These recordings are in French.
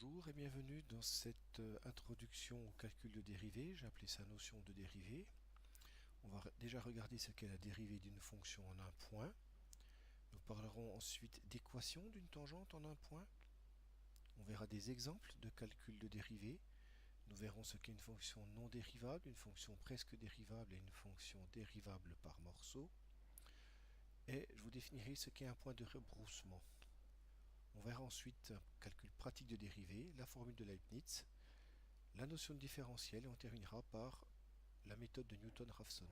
Bonjour et bienvenue dans cette introduction au calcul de dérivée. J'ai appelé ça notion de dérivée. On va déjà regarder ce qu'est la dérivée d'une fonction en un point. Nous parlerons ensuite d'équation d'une tangente en un point. On verra des exemples de calcul de dérivée. Nous verrons ce qu'est une fonction non dérivable, une fonction presque dérivable et une fonction dérivable par morceau. Et je vous définirai ce qu'est un point de rebroussement. On verra ensuite un calcul pratique de dérivée, la formule de Leibniz, la notion de différentiel et on terminera par la méthode de Newton-Raphson.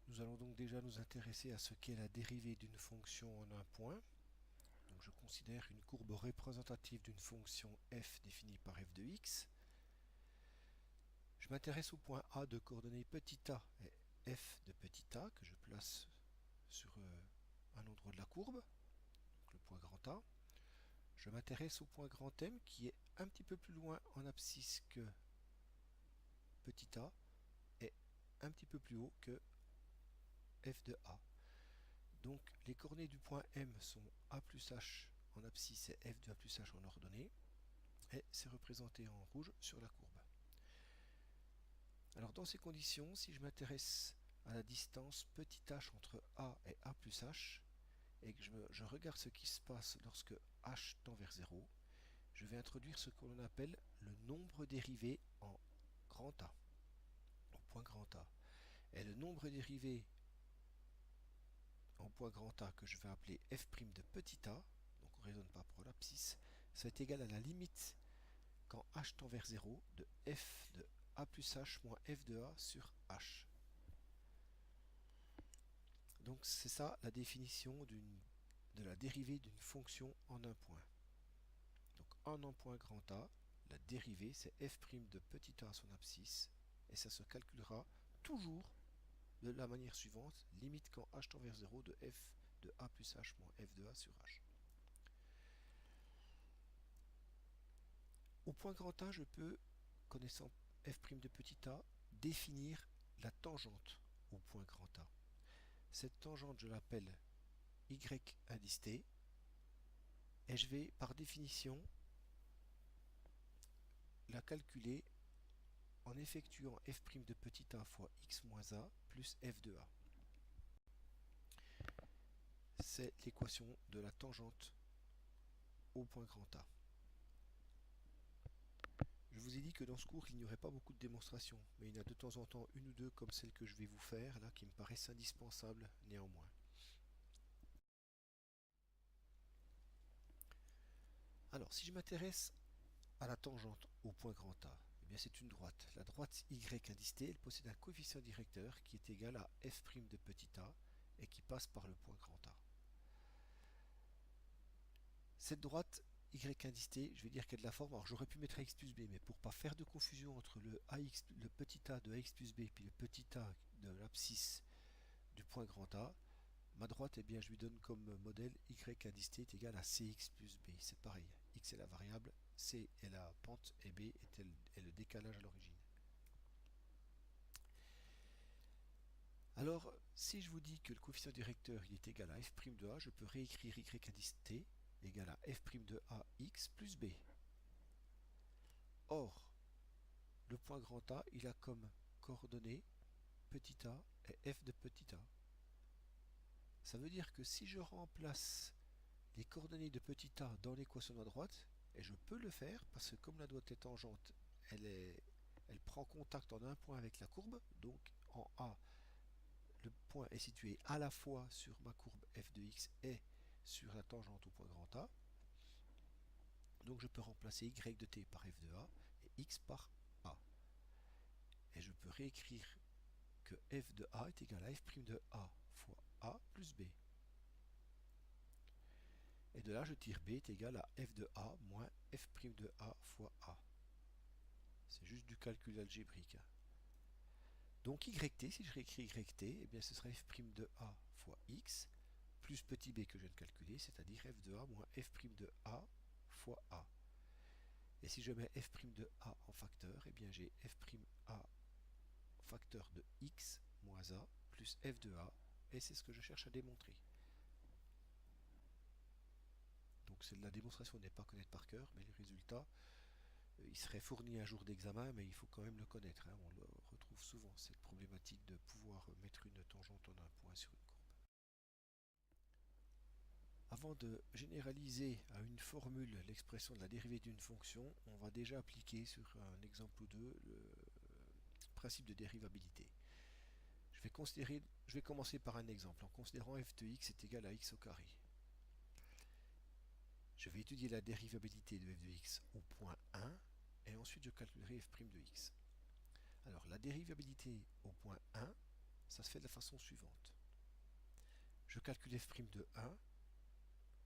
Nous allons donc déjà nous intéresser à ce qu'est la dérivée d'une fonction en un point. Donc je considère une courbe représentative d'une fonction f définie par f de x. Je m'intéresse au point A de coordonnées petit a et f de petit a que je place sur un endroit de la courbe, donc le point grand A. Je m'intéresse au point grand M qui est un petit peu plus loin en abscisse que petit a et un petit peu plus haut que f de a. Donc les coordonnées du point M sont a plus h en abscisse et f de a plus h en ordonnée et c'est représenté en rouge sur la courbe. Alors dans ces conditions, si je m'intéresse à la distance petit h entre a et a plus h et que je regarde ce qui se passe lorsque h tend vers 0, je vais introduire ce que l'on appelle le nombre dérivé en grand A, au point grand A. Et le nombre dérivé en point grand A que je vais appeler f' de petit a, donc on ne raisonne pas pour l'abscisse, ça est égal à la limite quand h tend vers 0 de f de a plus h moins f de a sur h. Donc c'est ça la définition de la dérivée d'une fonction en un point. Donc en un point grand A, la dérivée c'est f' de petit a à son abscisse et ça se calculera toujours de la manière suivante, limite quand h tend vers 0 de f de a plus h moins f de a sur h. Au point grand A, je peux, connaissant f' de petit a, définir la tangente au point grand A. Cette tangente, je l'appelle y indice t, et je vais par définition la calculer en effectuant f' de petit a fois x moins a plus f de a. C'est l'équation de la tangente au point grand A. Je vous ai dit que dans ce cours, il n'y aurait pas beaucoup de démonstrations, mais il y en a de temps en temps une ou deux comme celle que je vais vous faire, là, qui me paraissent indispensables néanmoins. Alors, si je m'intéresse à la tangente au point grand A, eh bien c'est une droite. La droite y indice t, elle possède un coefficient directeur qui est égal à f' de petit a et qui passe par le point grand A. Cette droite y indice t, je vais dire qu'elle a de la forme, alors j'aurais pu mettre ax plus b, mais pour ne pas faire de confusion entre le petit a de ax plus b et le petit a de l'abscisse du point grand A, ma droite, eh bien, je lui donne comme modèle y indice t est égal à cx plus b. C'est pareil, x est la variable, c est la pente et b est le décalage à l'origine. Alors, si je vous dis que le coefficient directeur il est égal à f' de a, je peux réécrire y indice t égale à f' de a x plus b. Or, le point grand A, il a comme coordonnées petit a et f de petit a. Ça veut dire que si je remplace les coordonnées de petit a dans l'équation de la droite, et je peux le faire parce que comme la droite est tangente, elle prend contact en un point avec la courbe, donc en A, le point est situé à la fois sur ma courbe f de x et sur la tangente au point grand A. Donc je peux remplacer y de t par f de a et x par a. Et je peux réécrire que f de a est égal à f' de a fois a plus b. Et de là, je tire b est égal à f de a moins f' de a fois a. C'est juste du calcul algébrique. Donc yt, si je réécris yt, eh bien ce sera f' de a fois x plus petit b que je viens de calculer, c'est-à-dire f de a moins f' de a fois a. Et si je mets f' de a en facteur, eh bien j'ai f' a facteur de x moins a plus f de a, et c'est ce que je cherche à démontrer. Donc la démonstration n'est pas à connaître par cœur, mais le résultat, il serait fourni un jour d'examen, mais il faut quand même le connaître, hein. On le retrouve souvent, cette problématique de pouvoir mettre une tangente en un point sur une courbe. Avant de généraliser à une formule l'expression de la dérivée d'une fonction, on va déjà appliquer sur un exemple ou deux le principe de dérivabilité. Je vais commencer par un exemple en considérant f de x est égal à x au carré. Je vais étudier la dérivabilité de f de x au point 1 et ensuite je calculerai f' de x. Alors la dérivabilité au point 1, ça se fait de la façon suivante. Je calcule f' de 1,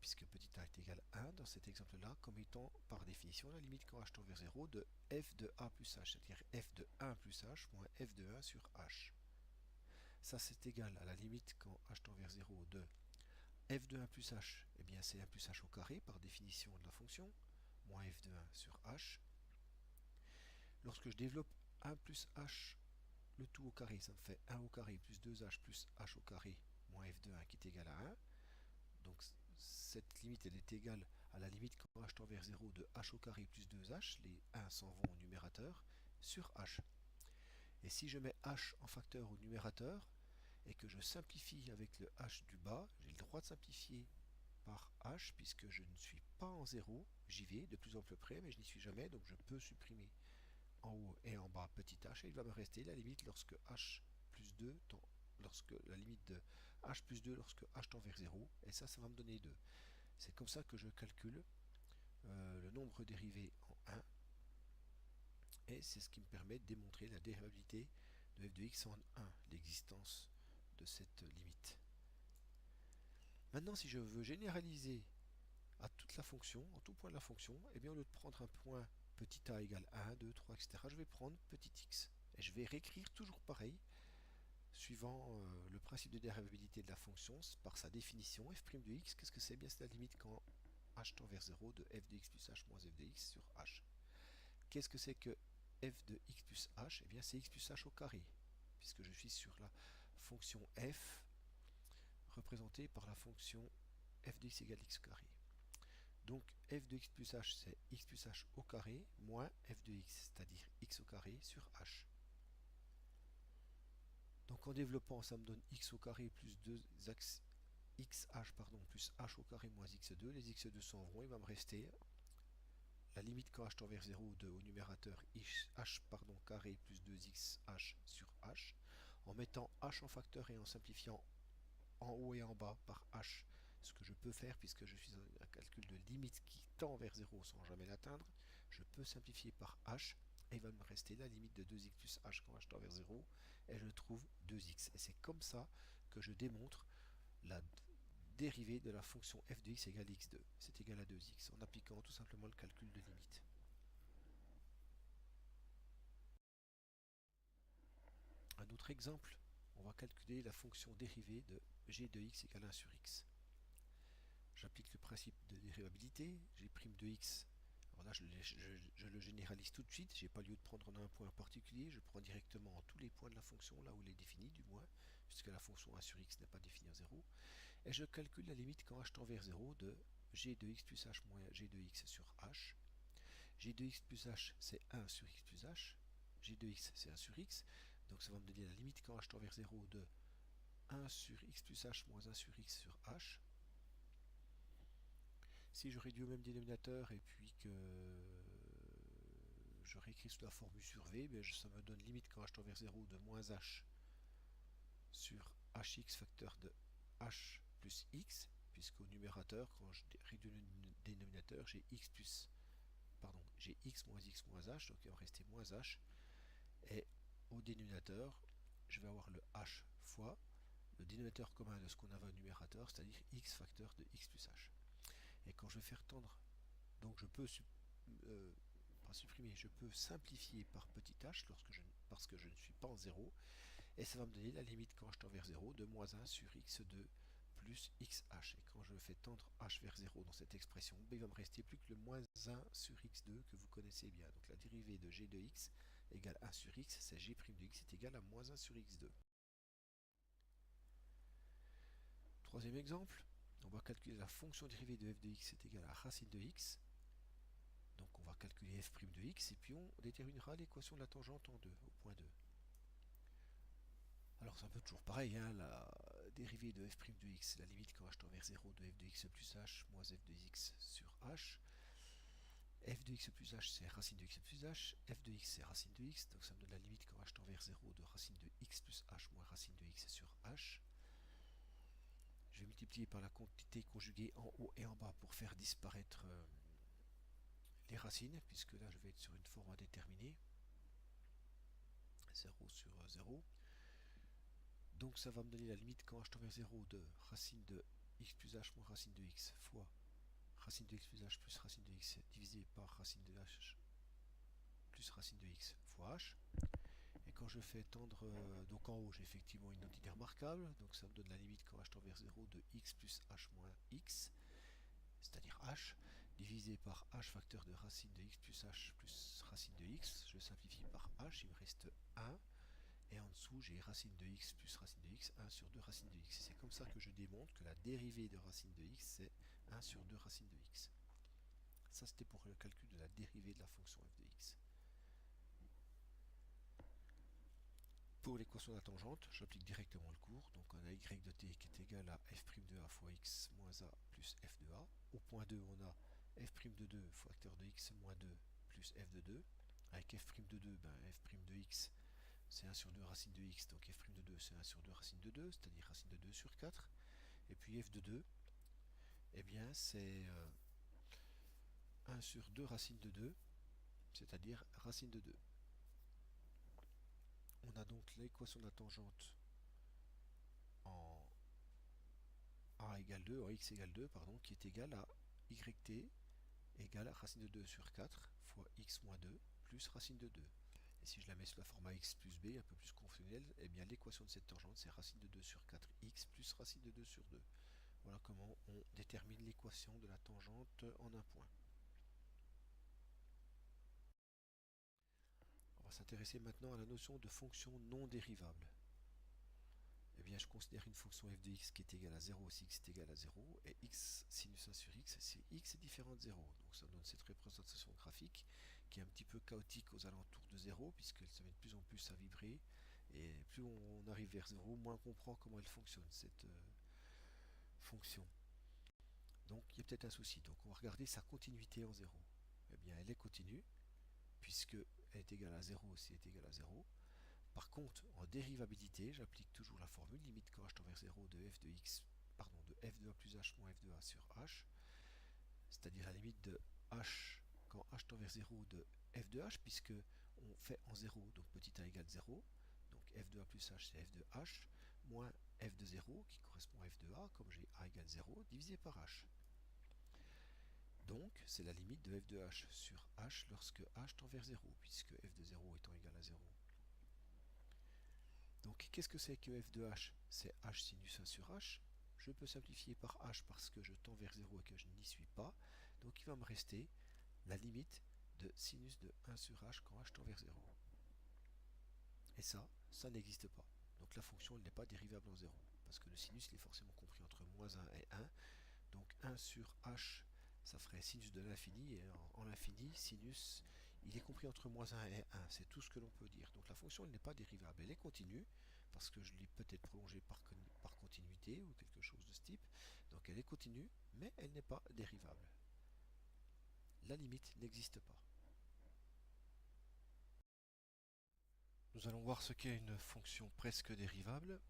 puisque petit a est égal à 1 dans cet exemple-là, comme étant par définition la limite quand h tend vers 0 de f de a plus h, c'est-à-dire f de 1 plus h moins f de 1 sur h. Ça c'est égal à la limite quand h tend vers 0 de f de 1 plus h, eh bien c'est 1 plus h au carré par définition de la fonction, moins f de 1 sur h. Lorsque je développe 1 plus h, le tout au carré, ça me fait 1 au carré plus 2h plus h au carré moins f de 1 qui est égal à 1. Donc cette limite elle est égale à la limite quand h tend vers 0 de h au carré plus 2h, les 1 s'en vont au numérateur, sur h. Et si je mets h en facteur au numérateur, et que je simplifie avec le h du bas, j'ai le droit de simplifier par h, puisque je ne suis pas en 0, j'y vais de plus en plus près, mais je n'y suis jamais, donc je peux supprimer en haut et en bas petit h, et il va me rester la limite lorsque h plus 2 tend, lorsque la limite de h plus 2 lorsque h tend vers 0, et ça va me donner 2. C'est comme ça que je calcule le nombre dérivé en 1, et c'est ce qui me permet de démontrer la dérivabilité de f de x en 1, l'existence de cette limite. Maintenant, si je veux généraliser à toute la fonction, en tout point de la fonction, eh bien au lieu de prendre un point petit a égale 1, 2, 3, etc., je vais prendre petit x. Et je vais réécrire toujours pareil, suivant le principe de dérivabilité de la fonction, par sa définition, f' de x, qu'est-ce que c'est? Bien, c'est la limite quand h tend vers 0 de f de x plus h moins f de x sur h. Qu'est-ce que c'est que f de x plus h? Eh bien, c'est x plus h au carré, puisque je suis sur la fonction f représentée par la fonction f de x égale x au carré. Donc f de x plus h, c'est x plus h au carré moins f de x, c'est-à-dire x au carré sur h. Donc en développant, ça me donne x au carré plus 2 axes xh plus h au carré moins x2. Les x2 s'en vont, il va me rester la limite quand h tend vers 0 de au numérateur h carré plus 2xh sur h. En mettant h en facteur et en simplifiant en haut et en bas par h, ce que je peux faire puisque je suis un calcul de limite qui tend vers 0 sans jamais l'atteindre, je peux simplifier par h et il va me rester la limite de 2x plus h quand h tend vers 0 et je trouve 2x. Et c'est comme ça que je démontre la dérivée de la fonction f de x égale x2. C'est égal à 2x en appliquant tout simplement le calcul de limite. Un autre exemple, on va calculer la fonction dérivée de g de x égale 1 sur x. J'applique le principe de dérivabilité, g' de x. Alors là, je le généralise tout de suite, j'ai pas lieu de prendre un point en particulier, je prends directement tous les points de la fonction, là où elle est définie du moins, puisque la fonction 1 sur x n'est pas définie en 0, et je calcule la limite quand h tend vers 0 de g de x plus h moins g de x sur h. G de x plus h, c'est 1 sur x plus h, g de x, c'est 1 sur x, donc ça va me donner la limite quand h tend vers 0 de 1 sur x plus h moins 1 sur x sur h. Si je réduis au même dénominateur et puis que je réécris sous la forme u sur v, ça me donne limite quand h tend vers 0 de moins h sur hx facteur de h plus x, puisqu'au numérateur, quand je réduis le dénominateur, j'ai j'ai x moins h, donc il va rester moins h, et au dénominateur, je vais avoir le h fois le dénominateur commun de ce qu'on avait au numérateur, c'est-à-dire x facteur de x plus h. Et quand je vais faire tendre, donc je peux pas supprimer, je peux simplifier par petit h parce que je ne suis pas en 0, et ça va me donner la limite quand je tends vers 0 de moins 1 sur x2 plus xh. Et quand je fais tendre h vers 0 dans cette expression, il va me rester plus que le moins 1 sur x2 que vous connaissez bien. Donc la dérivée de g de x égale 1 sur x, c'est g' de x est égal à moins 1 sur x2. Troisième exemple, on va calculer la fonction dérivée de f de x est égale à racine de x. Donc on va calculer f' de x et puis on déterminera l'équation de la tangente en 2, au point 2. Alors c'est un peu toujours pareil, hein, la dérivée de f' de x, c'est la limite quand h tend vers 0 de f de x plus h moins f de x sur h. F de x plus h c'est racine de x plus h, f de x c'est racine de x, donc ça me donne la limite quand h tend vers 0 de racine de x plus h moins racine de x sur h. Je vais multiplier par la quantité conjuguée en haut et en bas pour faire disparaître les racines, puisque là je vais être sur une forme indéterminée, 0 sur 0. Donc ça va me donner la limite quand h tend vers 0 de racine de x plus h moins racine de x fois racine de x plus racine de x divisé par racine de h plus racine de x fois h. Et quand je fais tendre, donc en haut j'ai effectivement une entité remarquable, donc ça me donne la limite quand h tend vers 0 de x plus h moins x, c'est-à-dire h, divisé par h facteur de racine de x plus racine de x. Je simplifie par h, il me reste 1. Et en dessous, j'ai racine de x plus racine de x, 1 sur 2 racine de x. C'est comme ça que je démontre que la dérivée de racine de x, c'est 1 sur 2 racine de x. Ça, c'était pour le calcul de la dérivée de la fonction f de x. Pour l'équation de la tangente, j'applique directement le cours. Donc on a y de t qui est égal à f' de a fois x moins a plus f de a. Au point 2, on a f' de 2 facteur de x moins 2 plus f de 2. Avec f' de 2, f' de x, c'est 1 sur 2 racine de x, donc f' de 2 c'est 1 sur 2 racine de 2, c'est-à-dire racine de 2 sur 4. Et puis f de 2, eh bien c'est 1 sur 2 racine de 2, c'est-à-dire racine de 2. On a donc l'équation de la tangente en a égale 2, en x égale 2, pardon, qui est égale à yt égale à racine de 2 sur 4 fois x moins 2 plus racine de 2. Et si je la mets sous la forme ax plus b, un peu plus conventionnelle, eh bien l'équation de cette tangente, c'est racine de 2 sur 4x plus racine de 2 sur 2. Voilà comment on détermine l'équation de la tangente en un point. On va s'intéresser maintenant à la notion de fonction non dérivable. Eh bien, je considère une fonction f de x qui est égale à 0 si x est égal à 0, et x sinus 1 sur x si x est différent de 0. Donc ça donne cette représentation graphique qui est un petit peu chaotique aux alentours de 0, puisqu'elle se met de plus en plus à vibrer, et plus on arrive vers 0, moins on comprend comment elle fonctionne, cette fonction. Donc il y a peut-être un souci. Donc on va regarder sa continuité en 0. Eh bien, elle est continue, puisque elle est égale à 0 si elle est égale à 0. Par contre, en dérivabilité, j'applique toujours la formule limite quand h tend vers 0 de f de x, pardon, de f de a plus h moins f de a sur h, c'est-à-dire la limite de h quand h tend vers 0 de f de h, puisque on fait en 0, donc petit a égale 0, donc f de a plus h c'est f de h, moins f de 0 qui correspond à f de a, comme j'ai a égale 0, divisé par h. Donc, c'est la limite de f de h sur h lorsque h tend vers 0, puisque f de 0 étant égal à 0. Donc, qu'est-ce que c'est que f de h? C'est h sinus 1 sur h. Je peux simplifier par h parce que je tends vers 0 et que je n'y suis pas. Donc, il va me rester la limite de sinus de 1 sur h quand h tend vers 0. Et ça n'existe pas. Donc, la fonction n'est pas dérivable en 0, parce que le sinus il est forcément compris entre moins 1 et 1. Donc, 1 sur h, ça ferait sinus de l'infini, et en l'infini, sinus, il est compris entre moins 1 et 1, c'est tout ce que l'on peut dire. Donc la fonction elle n'est pas dérivable, elle est continue, parce que je l'ai peut-être prolongée par continuité ou quelque chose de ce type. Donc elle est continue, mais elle n'est pas dérivable. La limite n'existe pas. Nous allons voir ce qu'est une fonction presque dérivable.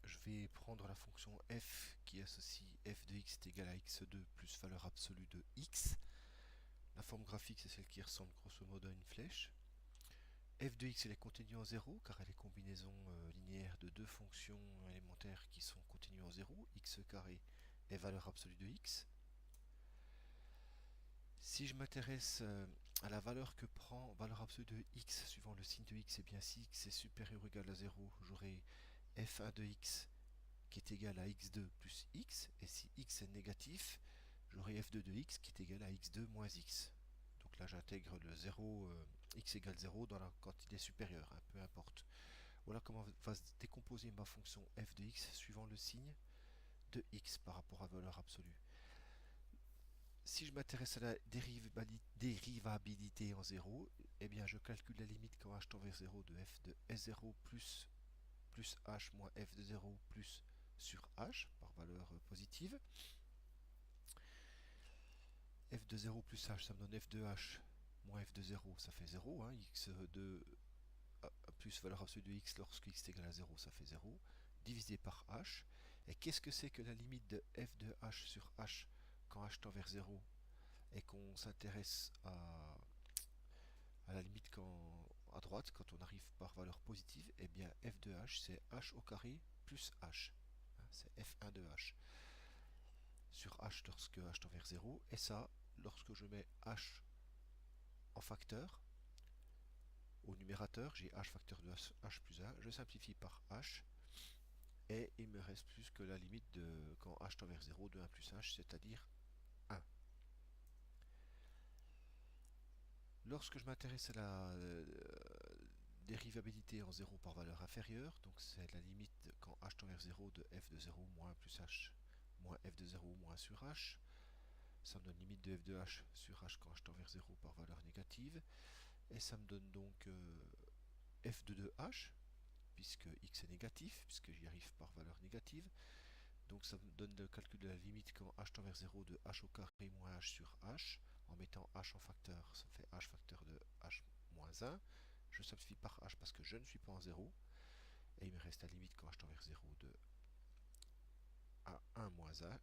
Je vais prendre la fonction f qui associe f de x est égal à x2 plus valeur absolue de x. La forme graphique, c'est celle qui ressemble grosso modo à une flèche. F de x elle est continue en 0 car elle est combinaison linéaire de deux fonctions élémentaires qui sont continues en 0, x carré et valeur absolue de x. Si je m'intéresse à la valeur que prend valeur absolue de x suivant le signe de x, et bien si x est supérieur ou égal à 0, j'aurai f1 de x qui est égal à x2 plus x, et si x est négatif, j'aurai f2 de x qui est égal à x2 moins x. Donc là j'intègre le 0, x égale 0 dans la quantité supérieure, hein, peu importe. Voilà comment va se décomposer ma fonction f de x suivant le signe de x par rapport à la valeur absolue. Si je m'intéresse à la dérivabilité en 0, eh bien je calcule la limite quand h tend vers 0 de f de S0 plus h moins f de 0 plus sur h par valeur positive. F de 0 plus h, ça me donne f de h moins f de 0, ça fait 0. Hein, x2 plus valeur absolue de x lorsque x est égal à 0, ça fait 0, divisé par h. Et qu'est-ce que c'est que la limite de f de h sur h quand h tend vers 0 et qu'on s'intéresse à la limite à droite, quand on arrive par valeur positive, eh bien f de h c'est h au carré plus h. Hein, c'est f1 de h sur h lorsque h tend vers 0. Et ça, lorsque je mets h en facteur, au numérateur, j'ai h facteur de h plus 1, je simplifie par h, et il me reste plus que la limite de quand h tend vers 0 de 1 plus h, c'est-à-dire 1. Lorsque je m'intéresse à la dérivabilité en 0 par valeur inférieure, donc c'est la limite quand h tend vers 0 de f de 0 moins plus h moins f de 0 moins sur h, ça me donne limite de f de h sur h quand h tend vers 0 par valeur négative, et ça me donne donc f de 2h, puisque x est négatif, puisque j'y arrive par valeur négative. Donc ça me donne le calcul de la limite quand h tend vers 0 de h au carré moins h sur h. En mettant h en facteur, ça fait h facteur de h moins 1. Je simplifie par h parce que je ne suis pas en 0. Et il me reste la limite quand h tend vers 0 de a1 moins 1,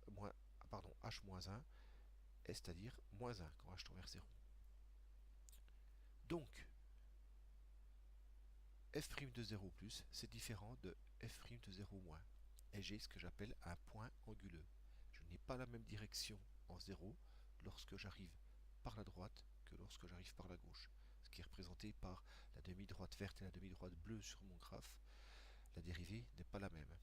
pardon, h moins 1, c'est-à-dire moins 1 quand h tend vers 0. Donc, f' de 0 plus, c'est différent de f' de 0 moins. Et j'ai ce que j'appelle un point anguleux. Je n'ai pas la même direction en 0 lorsque j'arrive par la droite que lorsque j'arrive par la gauche. Ce qui est représenté par la demi-droite verte et la demi-droite bleue sur mon graphe. La dérivée n'est pas la même.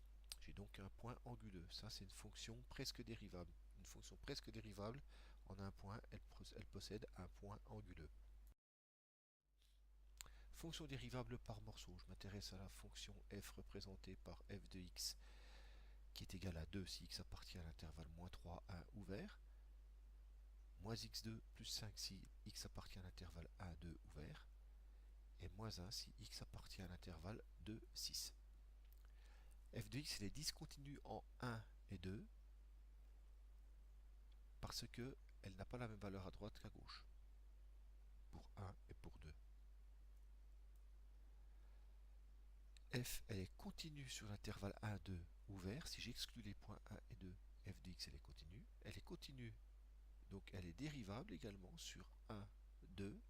J'ai donc un point anguleux. Ça, c'est une fonction presque dérivable. Une fonction presque dérivable, en un point, elle possède un point anguleux. Fonction dérivable par morceau. Je m'intéresse à la fonction f représentée par f de x qui est égale à 2 si x appartient à l'intervalle moins 3, 1 ouvert, moins x2 plus 5 si x appartient à l'intervalle 1, 2 ouvert, et moins 1 si x appartient à l'intervalle 2, 6. f de x elle est discontinue en 1 et 2 parce qu'elle n'a pas la même valeur à droite qu'à gauche, pour 1 et pour 2. F elle est continue sur l'intervalle 1, 2 ouvert. Si j'exclus les points 1 et 2, f de x elle est continue. Elle est continue, donc elle est dérivable également sur 1, 2.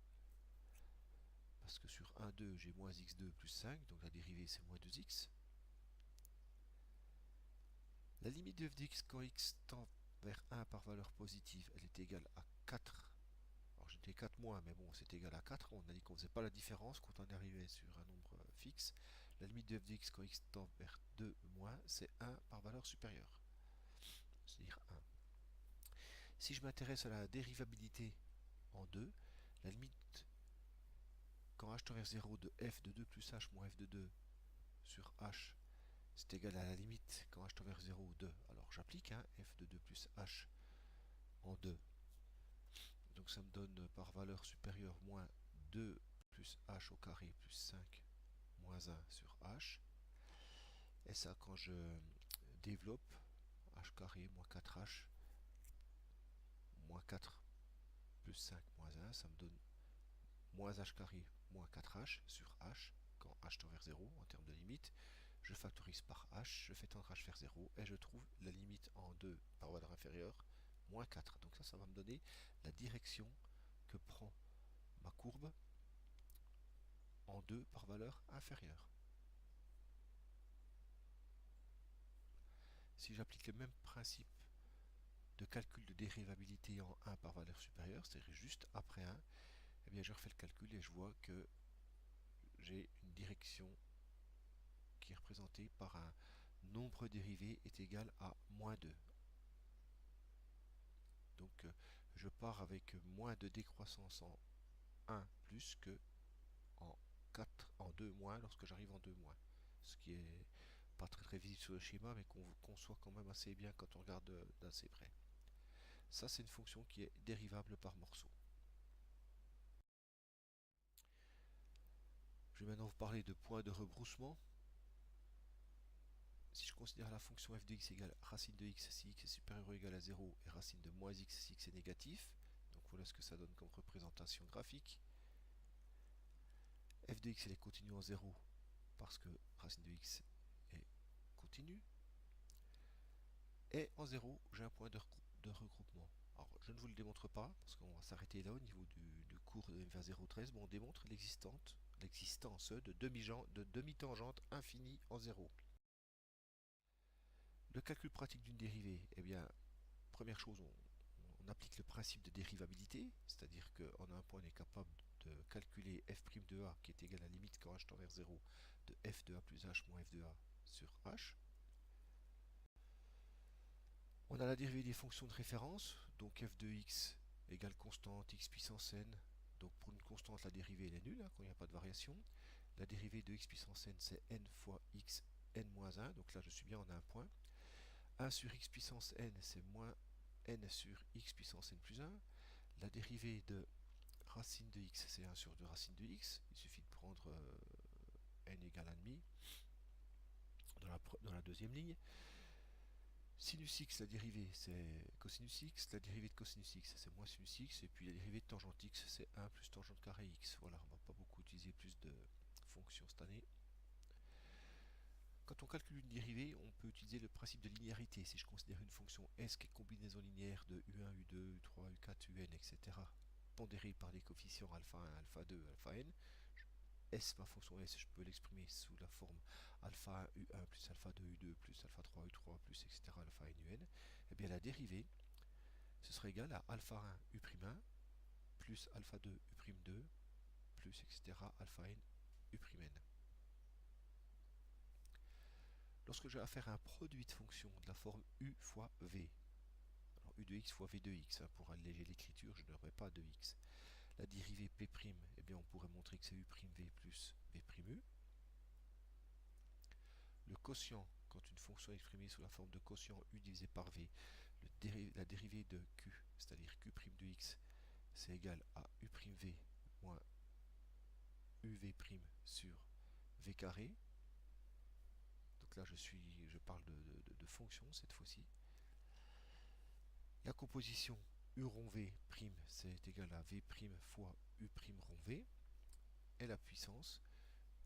Parce que sur 1, 2, j'ai moins x2 plus 5, donc la dérivée c'est moins 2x. La limite de f de x quand x tend vers 1 par valeur positive, elle est égale à 4. Alors j'étais 4 moins, mais bon, c'est égal à 4. On a dit qu'on ne faisait pas la différence quand on arrivait sur un nombre fixe. La limite de f de x quand x tend vers 2 moins, c'est 1 par valeur supérieure. C'est-à-dire 1. Si je m'intéresse à la dérivabilité en 2, la limite quand h tend vers 0 de f de 2 plus h moins f de 2 sur h, c'est égal à la limite quand h tend vers 0 2. Alors j'applique f de 2 plus h en 2. Donc ça me donne par valeur supérieure moins 2 plus h au carré plus 5 moins 1 sur h. Et ça, quand je développe, h carré moins 4h moins 4 plus 5 moins 1, ça me donne moins h carré moins 4h sur h quand h tend vers 0 en termes de limite. Je factorise par h, je fais tendre h vers 0 et je trouve la limite en 2 par valeur inférieure, moins 4. Donc ça va me donner la direction que prend ma courbe en 2 par valeur inférieure. Si j'applique le même principe de calcul de dérivabilité en 1 par valeur supérieure, c'est-à-dire juste après 1, eh bien je refais le calcul et je vois que j'ai une direction qui est représentée par un nombre dérivé est égal à moins 2. Donc je pars avec moins de décroissance en 1 plus que en 2 moins lorsque j'arrive en 2 moins. Ce qui est pas très visible sur le schéma, mais qu'on conçoit quand même assez bien quand on regarde d'assez près. Ça, c'est une fonction qui est dérivable par morceau. Je vais maintenant vous parler de points de rebroussement. Si je considère la fonction f de x égale racine de x si x est supérieur ou égal à 0 et racine de moins x si x est négatif, donc voilà ce que ça donne comme représentation graphique. F de x elle est continue en 0 parce que racine de x est continue. Et en 0, j'ai un point de regroupement. Alors, je ne vous le démontre pas, parce qu'on va s'arrêter là au niveau du cours de MVA 013, mais on démontre l'existence de demi-tangente infinie en 0. Le calcul pratique d'une dérivée, eh bien, première chose, on applique le principe de dérivabilité, c'est-à-dire qu'en un point, on est capable de calculer f' de a, qui est égal à la limite quand h tend vers 0, de f de a plus h moins f de a sur h. On a la dérivée des fonctions de référence, donc f de x égale constante x puissance n. Donc pour une constante, la dérivée elle est nulle, hein, quand il n'y a pas de variation. La dérivée de x puissance n, c'est n fois x n moins 1, donc là je suis bien en un point. 1 sur x puissance n, c'est moins n sur x puissance n plus 1. La dérivée de racine de x, c'est 1 sur 2 racine de x. Il suffit de prendre n égale 1,5 dans la deuxième ligne. Sinus x, la dérivée, c'est cosinus x. La dérivée de cosinus x, c'est moins sinus x. Et puis la dérivée de tangente x, c'est 1 plus tangente carré x. Voilà, on ne va pas beaucoup utiliser plus de fonctions cette année. Quand on calcule une dérivée, on peut utiliser le principe de linéarité. Si je considère une fonction s qui est combinaison linéaire de u1, u2, u3, u4, un, etc., pondérée par les coefficients alpha 1, alpha 2, alpha n, S, ma fonction S, je peux l'exprimer sous la forme alpha 1 U1 plus alpha 2 U2 plus alpha 3 U3 plus etc. alpha n UN. Et bien la dérivée, ce serait égal à alpha 1 U'1 plus alpha 2 U'2 plus etc. alpha n U'. Lorsque j'ai affaire à un produit de fonction de la forme U fois V, alors U de x fois V de x, hein, pour alléger l'écriture, je n'aurai pas de x. La dérivée P', eh bien on pourrait montrer que c'est U'V plus V'U. Le quotient, quand une fonction est exprimée sous la forme de quotient U divisé par V, la dérivée de Q, c'est-à-dire Q' de x, c'est égal à U'V moins UV' sur V carré. Donc là je parle de fonction cette fois-ci. La composition U rond V', c'est égal à V' fois U' rond V. Et la puissance,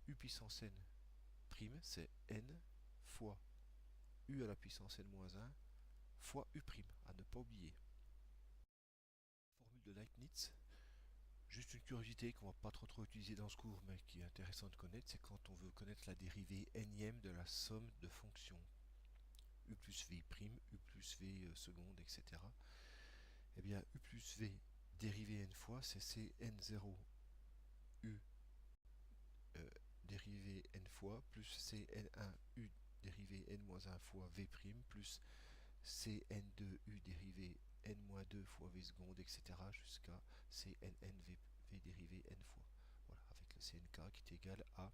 U puissance n', c'est n fois U à la puissance n-1 fois U', à ne pas oublier. Formule de Leibniz, juste une curiosité qu'on va pas trop utiliser dans ce cours, mais qui est intéressant de connaître, c'est quand on veut connaître la dérivée énième de la somme de fonctions U plus V', U plus V seconde, etc. Eh bien, U plus V dérivée n fois, c'est Cn0 U dérivée n fois, plus Cn1 U dérivée n-1 fois V' plus Cn2U dérivé n-2 fois V seconde, etc. jusqu'à Cnn V dérivé n fois. Voilà, avec le Cnk qui est égal à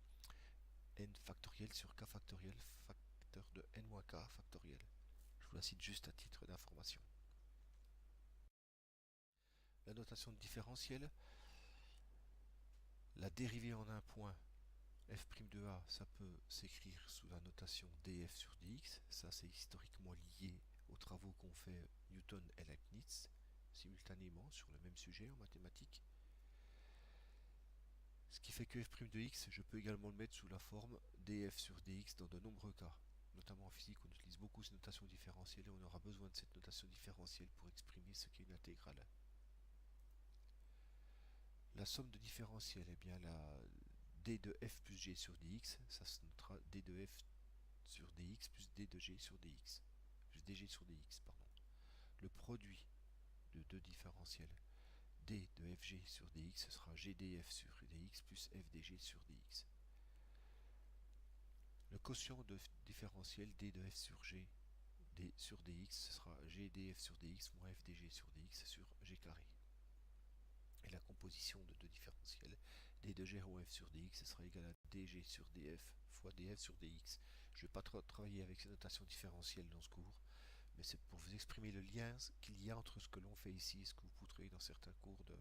n factoriel sur k factoriel facteur de n-k factoriel. Je vous la cite juste à titre d'information. La notation de différentiel, la dérivée en un point f' de a, ça peut s'écrire sous la notation df sur dx. Ça, c'est historiquement lié aux travaux qu'ont fait Newton et Leibniz simultanément sur le même sujet en mathématiques. Ce qui fait que f' de x, je peux également le mettre sous la forme df sur dx dans de nombreux cas. Notamment en physique, on utilise beaucoup cette notation différentielle et on aura besoin de cette notation différentielle pour exprimer ce qu'est une intégrale. La somme de différentiel, eh bien la d de f plus g sur dx, ça se notera d de f sur dx plus d de g sur dx, plus dg sur dx, pardon. Le produit de deux différentiels d de fg sur dx, ce sera gdf sur dx plus fdg sur dx. Le quotient de différentiel d de f sur g d sur dx, ce sera gdf sur dx moins fdg sur dx sur g carré. Et la composition de deux différentiels d de g rho f sur dx, ce sera égal à dg sur df fois df sur dx. Je ne vais pas travailler avec ces notations différentielles dans ce cours, mais c'est pour vous exprimer le lien qu'il y a entre ce que l'on fait ici et ce que vous pouvez trouver dans certains cours de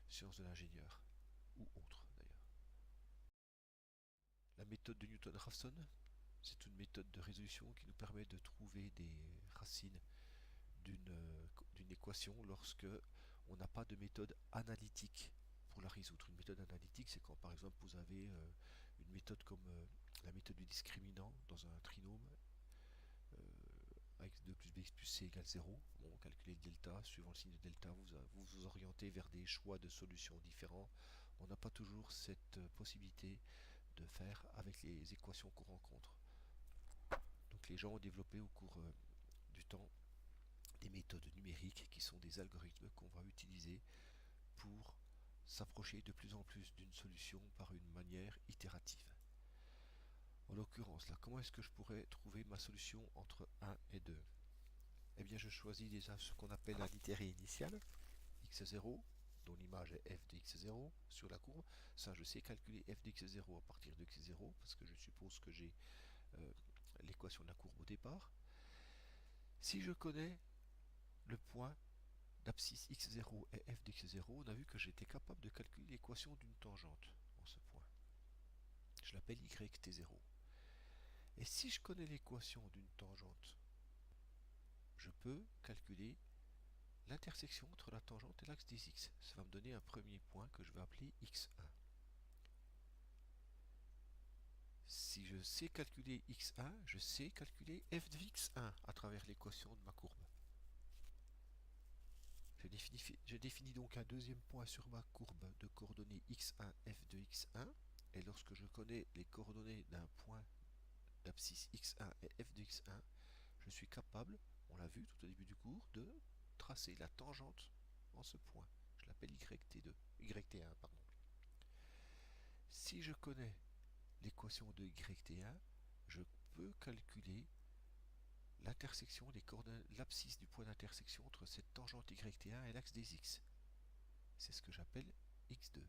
sciences de l'ingénieur, ou autres d'ailleurs. La méthode de Newton-Raphson, c'est une méthode de résolution qui nous permet de trouver des racines d'une équation lorsque on n'a pas de méthode analytique pour la résoudre. Une méthode analytique, c'est quand par exemple vous avez une méthode comme la méthode du discriminant dans un trinôme avec 2 plus bx plus c égale 0. Bon, calculer le delta, suivant le signe de delta, vous vous orientez vers des choix de solutions différents. On n'a pas toujours cette possibilité de faire avec les équations qu'on rencontre. Donc les gens ont développé au cours du temps des méthodes numériques qui sont des algorithmes qu'on va utiliser pour s'approcher de plus en plus d'une solution par une manière itérative. En l'occurrence, là, comment est-ce que je pourrais trouver ma solution entre 1 et 2? Eh bien, je choisis déjà ce qu'on appelle un itéré initial, x0, dont l'image est f de x0 sur la courbe. Ça, je sais calculer f de x0 à partir de x0, parce que je suppose que j'ai l'équation de la courbe au départ. Si je connais le point d'abscisse x0 et f de x0, on a vu que j'étais capable de calculer l'équation d'une tangente en ce point. Je l'appelle yt0. Et si je connais l'équation d'une tangente, je peux calculer l'intersection entre la tangente et l'axe des x. Ça va me donner un premier point que je vais appeler x1. Si je sais calculer x1, je sais calculer f de x1 à travers l'équation de ma courbe. Je définis donc un deuxième point sur ma courbe de coordonnées x1, f de x1. Et lorsque je connais les coordonnées d'un point d'abscisse x1 et f de x1, je suis capable, on l'a vu tout au début du cours, de tracer la tangente en ce point. Je l'appelle yt1, pardon. Si je connais l'équation de yt1, je peux calculer l'intersection des coordonnées, l'abscisse du point d'intersection entre cette tangente yt1 et l'axe des x. C'est ce que j'appelle x2.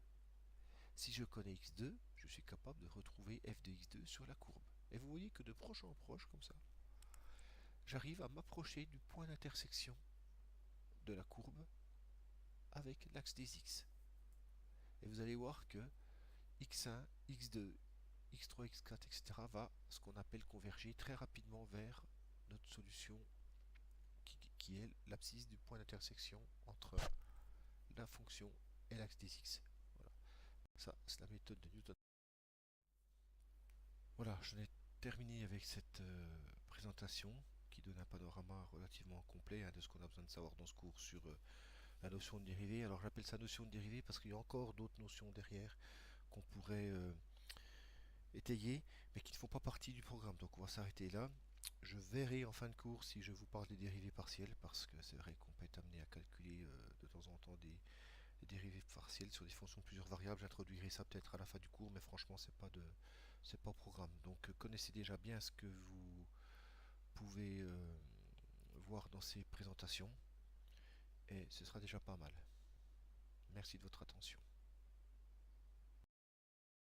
Si je connais x2, je suis capable de retrouver f de x2 sur la courbe. Et vous voyez que de proche en proche, comme ça, j'arrive à m'approcher du point d'intersection de la courbe avec l'axe des x. Et vous allez voir que x1, x2, x3, x4, etc. va ce qu'on appelle converger très rapidement vers notre solution qui est l'abscisse du point d'intersection entre la fonction et l'axe des x. Voilà. Ça, c'est la méthode de Newton. Voilà, je n'ai terminé avec cette présentation qui donne un panorama relativement complet de ce qu'on a besoin de savoir dans ce cours sur la notion de dérivée. Alors j'appelle ça notion de dérivée parce qu'il y a encore d'autres notions derrière qu'on pourrait étayer, mais qui ne font pas partie du programme. Donc on va s'arrêter là. Je verrai en fin de cours si je vous parle des dérivées partielles, parce que c'est vrai qu'on peut être amené à calculer de temps en temps des dérivées partielles sur des fonctions de plusieurs variables. J'introduirai ça peut-être à la fin du cours, mais franchement c'est pas au programme. Donc connaissez déjà bien ce que vous pouvez voir dans ces présentations, et ce sera déjà pas mal. Merci de votre attention.